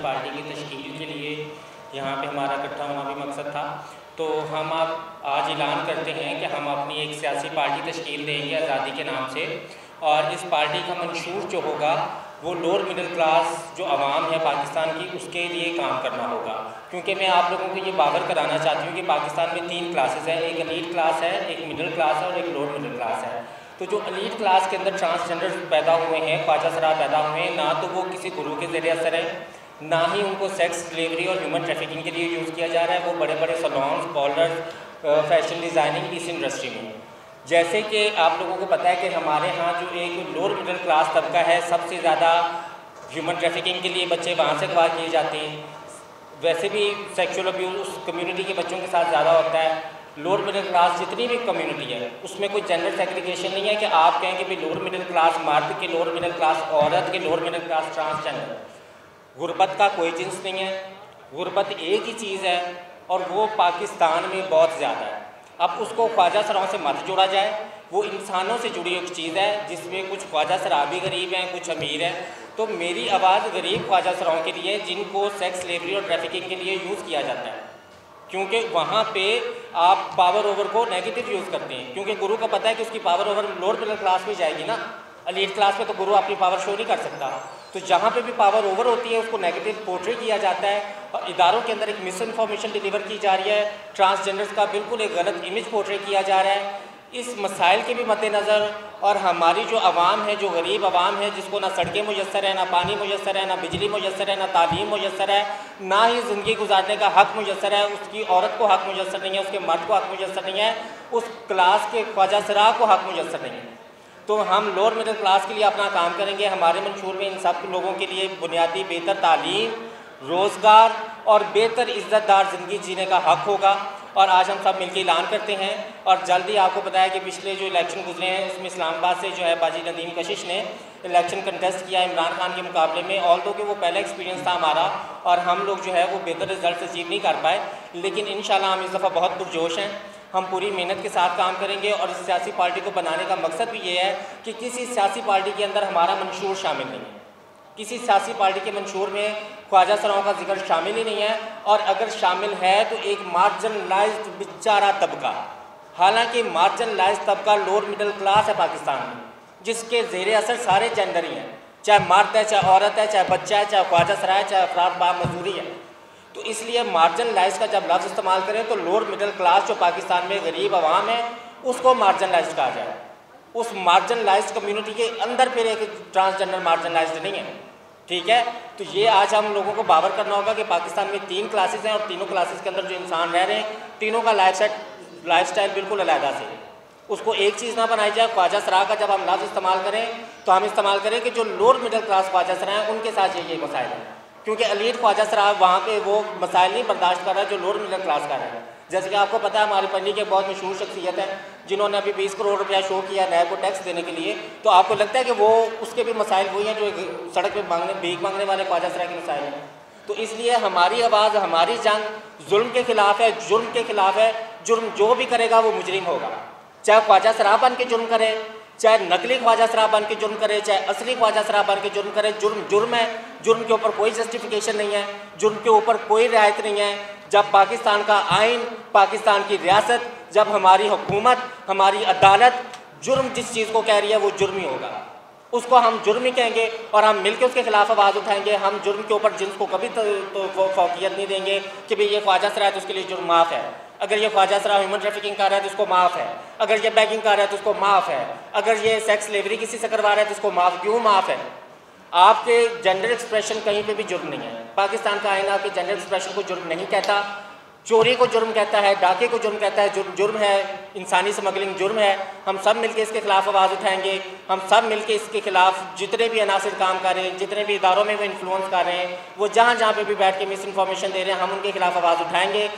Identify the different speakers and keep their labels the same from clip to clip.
Speaker 1: Party की तश्कील के लिए यहाँ पे हमारा इकट्ठा होना भी मकसद था। तो हम अब आज ऐलान करते हैं कि हम अपनी एक सियासी पार्टी तश्कील देंगे आज़ादी के नाम से, और इस पार्टी का मंशूर जो होगा वो लोअर मिडिल क्लास जो आवाम है पाकिस्तान की, उसके लिए काम करना होगा। क्योंकि मैं आप लोगों को ये बावर कराना चाहती हूँ कि पाकिस्तान में 3 क्लासेस हैं, एक एलीट क्लास है, एक मिडिल क्लास है और एक लोअर मिडिल क्लास है। तो जो एलीट क्लास के अंदर ट्रांसजेंडर पैदा हुए हैं, ख्वाजा सरा पैदा हुए हैं, ना तो वो किसी गुरु के ज़रिए असर है, ना ही उनको सेक्स स्लेवरी और ह्यूमन ट्रैफिकिंग के लिए यूज़ किया जा रहा है। वो बड़े बड़े सलॉन्स, पार्लर्स, फैशन डिज़ाइनिंग इस इंडस्ट्री में, जैसे कि आप लोगों को पता है कि हमारे यहाँ जो एक लोअर मिडिल क्लास तबका है, सबसे ज़्यादा ह्यूमन ट्रैफिकिंग के लिए बच्चे वहाँ से अगवा किए जाते हैं। वैसे भी सेक्सुअल अब्यूज़ उस कम्युनिटी के बच्चों के साथ ज़्यादा होता है। लोअर मिडिल क्लास जितनी भी कम्युनिटी है उसमें कोई जेंडर सेग्रीगेशन नहीं है कि आप कहें कि भाई लोअर मिडिल क्लास मर्द के, लोअर मिडिल क्लास औरत के, लोअर मिडिल क्लास ट्रांसजेंडर। गुर्बत का कोई जिन्स नहीं है, गुर्बत एक ही चीज़ है और वो पाकिस्तान में बहुत ज़्यादा है। अब उसको ख्वाजा सराओं से मत जोड़ा जाए, वो इंसानों से जुड़ी एक चीज़ है जिसमें कुछ ख्वाजा सरा भी गरीब हैं, कुछ अमीर हैं। तो मेरी आवाज़ गरीब ख्वाजा सराओं के लिए जिनको सेक्स स्लेवरी और ट्रैफिकिंग के लिए यूज़ किया जाता है, क्योंकि वहाँ पे आप पावर ओवर को नेगेटिव यूज़ करते हैं, क्योंकि गुरु को पता है कि उसकी power over lower middle class में जाएगी ना, एलीट क्लास में तो गुरु अपनी पावर शो नहीं कर सकता। तो जहाँ पे भी पावर ओवर होती है उसको नेगेटिव पोर्ट्रे किया जाता है और इदारों के अंदर एक मिस इन्फॉर्मेशन डिलीवर की जा रही है, ट्रांसजेंडर्स का बिल्कुल एक गलत इमेज पोर्ट्रे किया जा रहा है। इस मसाइल के भी मद्देनज़र और हमारी जो आवाम है, जो गरीब आवाम है, जिसको ना सड़कें मुयस्सर है, ना पानी मुयस्सर है, ना बिजली मुयस्सर है, ना तालीम मुयस्सर है, ना ही ज़िंदगी गुजारने का हक़ मुयस्सर है, उसकी औरत को हक़ मुयस्सर नहीं है, उसके मर्द को हक़ मुयस्सर नहीं है, उस क्लास के ख्वाजा सरा को हक़ मुयस्सर नहीं है। तो हम लोअर मिडिल क्लास के लिए अपना काम करेंगे। हमारे मंशूर में इन सब लोगों के लिए बुनियादी बेहतर तालीम, रोज़गार और बेहतर इज़्ज़तदार ज़िंदगी जीने का हक़ होगा। और आज हम सब मिलकर ऐलान करते हैं और जल्दी आपको पता है कि पिछले जो इलेक्शन गुजरे हैं उसमें इस्लामाबाद से जो है बाजी नदीम कशिश ने इलेक्शन कंटेस्ट किया इमरान खान के मुकाबले में। ऑल दो कि वो पहला एक्सपीरियंस था हमारा और हम लोग जो है वो बेहतर रिजल्ट अचीव नहीं कर पाए, लेकिन इंशाल्लाह हम इस दफ़ा बहुत पुरजोश हैं। हम पूरी मेहनत के साथ काम करेंगे और इस सियासी पार्टी को बनाने का मकसद भी ये है कि किसी सियासी पार्टी के अंदर हमारा मंशूर शामिल नहीं है, किसी सियासी पार्टी के मंशूर में ख्वाजा सराओं का जिक्र शामिल ही नहीं है, और अगर शामिल है तो एक मार्जिनलाइज्ड बेचारा तबका। हालांकि मार्जिनलाइज्ड तबका लोअर मिडिल क्लास है पाकिस्तान में, जिसके ज़ेरे असर सारे जेंडर ही हैं, चाहे मर्द है, चाहे औरत है, चाहे बच्चा है, चाहे ख्वाजा सरा है, चाहे अफराद बा मजदूरी है। तो इसलिए मार्जिनलाइज का जब लफ्ज़ इस्तेमाल करें तो लोअर मिडिल क्लास जो पाकिस्तान में गरीब आवाम है उसको मार्जिनलाइज कहा जाए। उस मार्जिनलाइज कम्युनिटी के अंदर फिर एक ट्रांसजेंडर मार्जिनलाइज नहीं है, ठीक है। तो ये आज हम लोगों को बावर करना होगा कि पाकिस्तान में 3 क्लासेस हैं और तीनों क्लासेस के अंदर जो इंसान रह रहे हैं, तीनों का लाइफ स्टाइल बिल्कुल अलग से है। उसको एक चीज़ ना बनाई जाए। ख्वाजा सरा का जब हम लफ्ज़ इस्तेमाल करें तो हम इस्तेमाल करें कि जो लोअर मिडिल क्लास ख्वाजा सरा हैं उनके साथ ये मसाइल है, क्योंकि एलीट ख्वाजा सरा वहाँ पे वो मसाइल नहीं बर्दाश्त कर रहा है जो लोअर मिडिल क्लास का है। जैसे कि आपको पता है हमारे पन्नी के बहुत मशहूर शख्सियत है जिन्होंने अभी 20 करोड़ रुपया शो किया नैब को टैक्स देने के लिए, तो आपको लगता है कि वो उसके भी मसाइल वही हैं जो सड़क पे भीख मांगने वाले ख्वाजा सरा के मसाइल हैं। तो इसलिए हमारी आवाज़, हमारी जंग जुल्म के ख़िलाफ़ है, जुर्म के ख़िलाफ़ है। जुर्म जो भी करेगा वो मुजरिम होगा, चाहे ख्वाजा सरा बन के जुर्म करे, चाहे नकली ख्वाजा सरा बन के जुर्म करे, चाहे असली ख्वाजा सरा बन के जुर्म करे। जुर्म जुर्म है, जुर्म के ऊपर कोई जस्टिफिकेशन नहीं है, जुर्म के ऊपर कोई रियायत नहीं है। जब पाकिस्तान का आइन, पाकिस्तान की रियासत, जब हमारी हुकूमत, हमारी अदालत जुर्म जिस चीज़ को कह रही है वो जुर्म ही होगा, उसको हम जुर्म ही कहेंगे और हम मिलकर उसके खिलाफ आवाज़ उठाएंगे। हम जुर्म के ऊपर जिन्स को कभी तो फौकियत नहीं देंगे कि भाई ये ख्वाजा सरा है तो उसके लिए जुर्म माफ़ है, अगर ये ख्वाजा सरा ह्यूमन ट्रैफिकिंग कर रहा है तो उसको माफ़ है, अगर ये बैगिंग कर रहा है तो उसको माफ़ है, अगर ये सेक्स स्लेवरी किसी से करवा रहा है तो उसको माफ़ क्यों माफ़ है। आपके जेंडर एक्सप्रेशन कहीं पे भी जुर्म नहीं है। पाकिस्तान का आईन आपके जेंडर एक्सप्रेशन को जुर्म नहीं कहता, चोरी को जुर्म कहता है, डाके को जुर्म कहता है। जुर्म है, इंसानी स्मगलिंग जुर्म है। हम सब मिलके इसके खिलाफ आवाज़ उठाएंगे। हम सब मिलके इसके खिलाफ जितने भी अनासिर काम कर रहे हैं, जितने भी इदारों में वो इन्फ्लुएंस कर रहे हैं, वो जहाँ जहाँ पे भी बैठ के मिस इन्फॉर्मेशन दे रहे हैं, हम उनके खिलाफ आवाज़ उठाएंगे।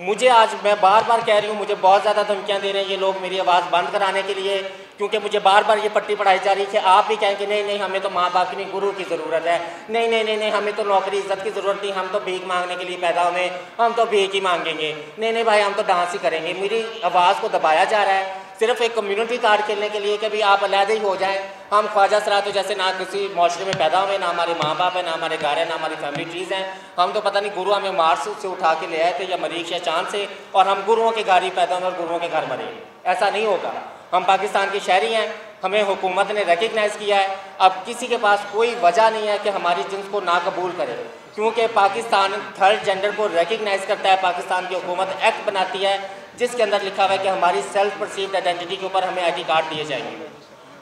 Speaker 1: मुझे आज मैं बार बार कह रही हूँ, मुझे बहुत ज़्यादा धमकियाँ दे रहे हैं ये लोग मेरी आवाज़ बंद कराने के लिए, क्योंकि मुझे बार बार ये पट्टी पढ़ाई जा रही है कि आप भी कहें कि नहीं नहीं हमें तो माँ बाप की नहीं, गुरु की ज़रूरत है, नहीं नहीं नहीं नहीं हमें तो नौकरी इज्जत की ज़रूरत नहीं, हम तो भीख मांगने के लिए पैदा हुए, हम तो भीख ही मांगेंगे, नहीं नहीं भाई हम तो डांस ही करेंगे। मेरी आवाज़ को दबाया जा रहा है सिर्फ एक कम्युनिटी कार्ड खेलने के लिए कि भाई आप अलहदे ही हो जाएँ,
Speaker 2: हम ख्वाजा सरा तो जैसे ना किसी माशरे में पैदा हुए, ना हमारे माँ बाप हैं, ना हमारे घर है, ना हमारी फैमिली ट्रीज़ हैं। हम तो पता नहीं गुरु हमें मार्स से उठा के ले आए थे या मरीख या चांद से, और हम गुरुओं के घर ही पैदा हुए और गुरुओं के घर मरे। ऐसा नहीं होगा। हम पाकिस्तान के शहरी हैं, हमें हुकूमत ने रिकग्नाइज़ किया है। अब किसी के पास कोई वजह नहीं है कि हमारी जिन्स को ना कबूल करे, क्योंकि पाकिस्तान थर्ड जेंडर को रिकग्नाइज़ करता है। पाकिस्तान की हुकूमत एक्ट बनाती है जिसके अंदर लिखा हुआ है कि हमारी सेल्फ परसीव्ड आइडेंटिटी के ऊपर हमें ID कार्ड दिए जाएंगे।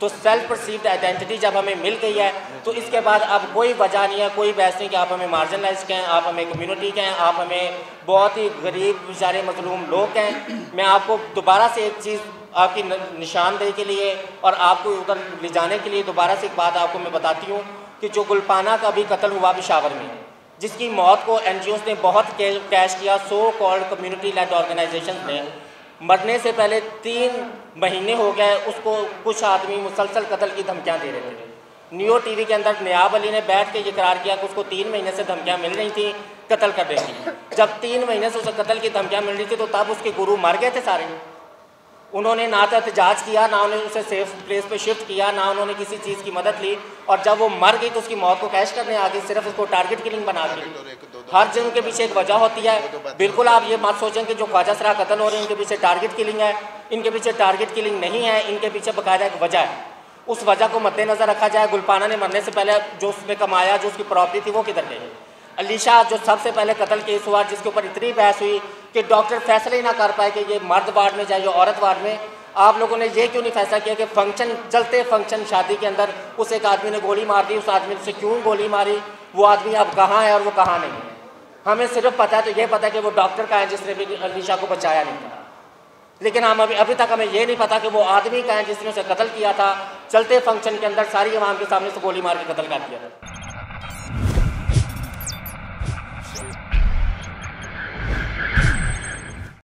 Speaker 2: तो सेल्फ परसीव्ड आइडेंटिटी जब हमें मिल गई है तो इसके बाद अब कोई वजह नहीं है, कोई बहस नहीं कि आप हमें मार्जिनलाइज कहें, आप हमें कम्युनिटी कहें, आप हमें बहुत ही गरीब बेचारे मजलूम लोग कहें। मैं आपको दोबारा से एक चीज़ आपकी निशानदेही के लिए और आपको उधर ले जाने के लिए दोबारा से एक बात आपको मैं बताती हूँ कि जो गुलपाना का भी कत्ल हुआ पेशावर में, जिसकी मौत को NGOs ने बहुत कैश किया, so called community led organization ने, मरने से पहले 3 महीने हो गए उसको कुछ आदमी मुसलसल कत्ल की धमकियाँ दे रहे थे। नियो TV के अंदर नियाब अली ने बैठ के ये करार किया कि उसको 3 महीने से धमकियाँ मिल रही थी कत्ल करने की। जब 3 महीने से उसे कत्ल की धमकियाँ मिल रही थी तो तब उसके गुरु मर गए थे सारे। उन्होंने ना तो एहतजाज किया, ना उन्होंने उसे सेफ प्लेस पे शिफ्ट किया, ना उन्होंने किसी चीज़ की मदद ली, और जब वो मर गई तो उसकी मौत को कैश करने आ गई, सिर्फ उसको टारगेट किलिंग बना के। हर जुर्म के पीछे एक वजह होती है। बिल्कुल आप ये मत सोचें कि जो ख्वाजा सरा कत्ल हो रहे हैं इनके पीछे टारगेट किलिंग है। इनके पीछे टारगेट किलिंग नहीं है, इनके पीछे बाकायदा एक वजह है। उस वजह को मद्देनज़र रखा जाए। गुलपाना ने मरने से पहले जो उसने कमाया, जो उसकी प्रॉपर्टी थी, वो किधर गई? अलीशा जो सबसे पहले कत्ल केस हुआ, जिसके ऊपर इतनी बहस हुई कि डॉक्टर फैसला ही ना कर पाए कि ये मर्द वार्ड में जाए या औरत वार्ड में, आप लोगों ने ये क्यों नहीं फैसला किया कि फंक्शन चलते फंक्शन शादी के अंदर उस एक आदमी ने गोली मार दी, उस आदमी से क्यों गोली मारी, वो आदमी अब कहाँ है और वो कहाँ नहीं है? हमें सिर्फ पता है, तो ये पता है कि वो डॉक्टर का है जिसने भी अलीशा को बचाया नहीं था, लेकिन हम अभी तक हमें ये नहीं पता कि वो आदमी का है जिसने उसे कत्ल किया था, चलते फंक्शन के अंदर सारी आवाम के सामने से गोली मार के कत्ल कर दिया था।